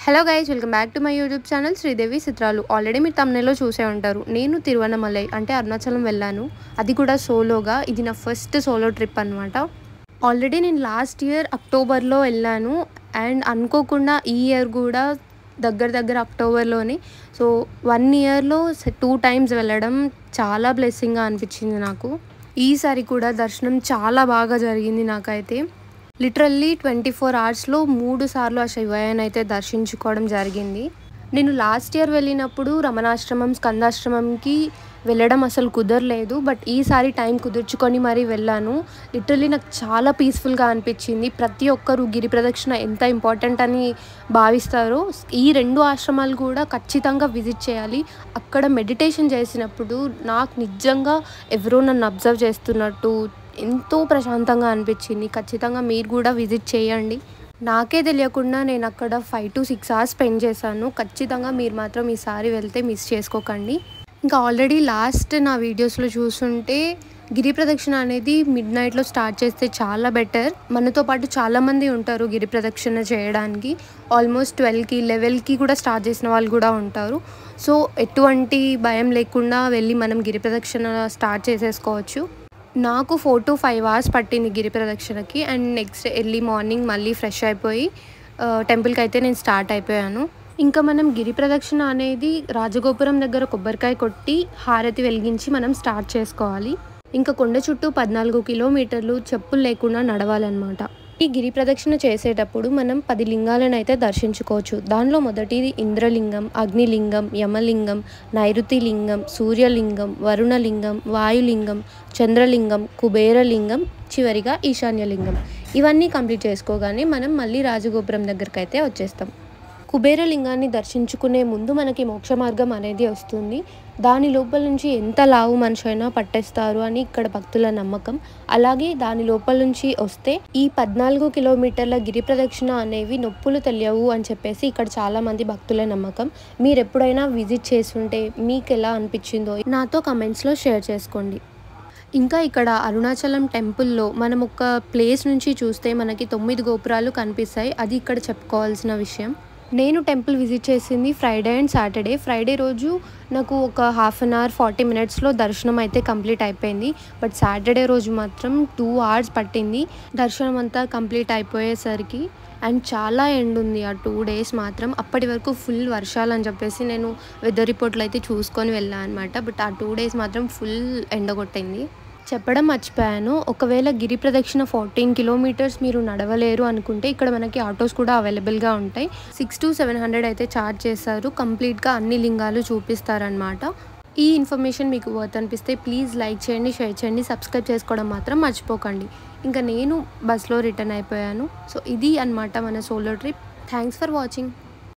Hello guys, welcome back to my YouTube channel Sridevi చిత్రాలు. Already మీరు తమ్నెల్లో చూసే ఉంటారు. నేను తిరువన్నమలై అంటే అరుణాచలం వెళ్ళాను, అది కూడా సోలోగా. ఇది నా ఫస్ట్ సోలో ట్రిప్ అనమాట. ఆల్రెడీ నేను లాస్ట్ ఇయర్ అక్టోబర్లో వెళ్ళాను అండ్ అనుకోకుండా ఈ ఇయర్ కూడా దగ్గర అక్టోబర్లోనే. సో 1 ఇయర్లో 2 టైమ్స్ వెళ్ళడం చాలా బ్లెస్సింగ్గా అనిపించింది నాకు. ఈసారి కూడా దర్శనం చాలా బాగా జరిగింది నాకైతే. లిటరల్లీ 24 అవర్స్లో 3 సార్లు ఆ శివయ్యని అయితే దర్శించుకోవడం జరిగింది. నేను లాస్ట్ ఇయర్ వెళ్ళినప్పుడు రమణాశ్రమం, స్కందాశ్రమంకి వెళ్ళడం అసలు కుదరలేదు. బట్ ఈసారి టైం కుదుర్చుకొని మరీ వెళ్ళాను. లిటరల్లీ నాకు చాలా పీస్ఫుల్గా అనిపించింది. ప్రతి ఒక్కరు గిరి ప్రదక్షిణ ఎంత ఇంపార్టెంట్ అని భావిస్తారో ఈ 2 ఆశ్రమాలు కూడా ఖచ్చితంగా విజిట్ చేయాలి. అక్కడ మెడిటేషన్ చేసినప్పుడు నాకు నిజంగా ఎవరో నన్ను అబ్జర్వ్ చేస్తున్నట్టు ఎంతో ప్రశాంతంగా అనిపించింది. ఖచ్చితంగా మీరు కూడా విజిట్ చేయండి. నాకే తెలియకుండా నేను అక్కడ 5 to 6 అవర్స్ స్పెండ్ చేశాను. ఖచ్చితంగా మీరు మాత్రం ఈసారి వెళ్తే మిస్ చేసుకోకండి. ఇంకా ఆల్రెడీ లాస్ట్ నా వీడియోస్లో చూస్తుంటే గిరి ప్రదక్షిణ అనేది మిడ్ నైట్లో స్టార్ట్ చేస్తే చాలా బెటర్. మనతో పాటు చాలామంది ఉంటారు గిరి ప్రదక్షిణ చేయడానికి. ఆల్మోస్ట్ 12కి 11కి కూడా స్టార్ట్ చేసిన వాళ్ళు కూడా ఉంటారు. సో ఎటువంటి భయం లేకుండా వెళ్ళి మనం గిరి ప్రదక్షిణ స్టార్ట్ చేసేసుకోవచ్చు. నాకు 4 to 5 అవర్స్ పట్టింది గిరి ప్రదక్షిణకి. అండ్ నెక్స్ట్ ఎర్లీ మార్నింగ్ మళ్ళీ ఫ్రెష్ అయిపోయి టెంపుల్కి అయితే నేను స్టార్ట్ అయిపోయాను. ఇంకా మనం గిరి ప్రదక్షిణ అనేది రాజగోపురం దగ్గర కొబ్బరికాయ కొట్టి హారతి వెలిగించి మనం స్టార్ట్ చేసుకోవాలి. ఇంకా కొండ చుట్టూ 14 కిలోమీటర్లు చెప్పులు లేకుండా నడవాలన్నమాట. ఈ గిరి ప్రదక్షిణ చేసేటప్పుడు మనం 10 లింగాలను అయితే దర్శించుకోవచ్చు. దానిలో మొదటిది ఇంద్రలింగం, అగ్నిలింగం, యమలింగం, నైరుతి లింగం, సూర్యలింగం, వరుణలింగం, వాయులింగం, చంద్రలింగం, కుబేరలింగం, చివరిగా ఈశాన్యలింగం. ఇవన్నీ కంప్లీట్ చేసుకోగానే మనం మళ్ళీ రాజగోపురం దగ్గరికి అయితే వచ్చేస్తాం. కుబేరలింగాన్ని దర్శించుకునే ముందు మనకి మోక్ష మార్గం అనేది వస్తుంది. దాని లోపల నుంచి ఎంత లావు మనిషి అయినా పట్టేస్తారు అని ఇక్కడ భక్తుల నమ్మకం. అలాగే దాని లోపల నుంచి వస్తే ఈ 14 కిలోమీటర్ల గిరి ప్రదక్షిణ అనేవి నొప్పులు తెలియవు అని చెప్పేసి ఇక్కడ చాలామంది భక్తుల నమ్మకం. మీరు ఎప్పుడైనా విజిట్ చేస్తుంటే మీకు ఎలా అనిపించిందో నాతో కమెంట్స్లో షేర్ చేసుకోండి. ఇంకా ఇక్కడ అరుణాచలం టెంపుల్లో మనం ఒక ప్లేస్ నుంచి చూస్తే మనకి 9 గోపురాలు కనిపిస్తాయి. అది ఇక్కడ చెప్పుకోవాల్సిన విషయం. నేను టెంపుల్ విజిట్ చేసింది ఫ్రైడే అండ్ సాటర్డే. ఫ్రైడే రోజు నాకు ఒక 1/2 an hour 40 minutesలో దర్శనం అయితే కంప్లీట్ అయిపోయింది. బట్ సాటర్డే రోజు మాత్రం 2 hours పట్టింది దర్శనం అంతా కంప్లీట్ అయిపోయేసరికి. అండ్ చాలా ఎండ్ ఉంది ఆ 2 days మాత్రం. అప్పటి వరకు ఫుల్ వర్షాలు అని చెప్పేసి నేను వెదర్ రిపోర్ట్లు అయితే చూసుకొని వెళ్ళాను అనమాట. బట్ ఆ 2 days మాత్రం ఫుల్ ఎండగొట్టింది. చెప్పడం మర్చిపోయాను, ఒకవేళ గిరి ప్రదక్షిణ 14 కిలోమీటర్స్ మీరు నడవలేరు అనుకుంటే ఇక్కడ మనకి ఆటోస్ కూడా అవైలబుల్గా ఉంటాయి. 600 to 700 అయితే ఛార్జ్ చేస్తారు. కంప్లీట్గా అన్ని లింగాలు చూపిస్తారనమాట. ఈ ఇన్ఫర్మేషన్ మీకు వర్త్ అనిపిస్తే ప్లీజ్ లైక్ చేయండి, షేర్ చేయండి, సబ్స్క్రైబ్ చేసుకోవడం మాత్రం మర్చిపోకండి. ఇంకా నేను బస్లో రిటర్న్ అయిపోయాను. సో ఇది అన్నమాట మన solo trip. Thanks for watching.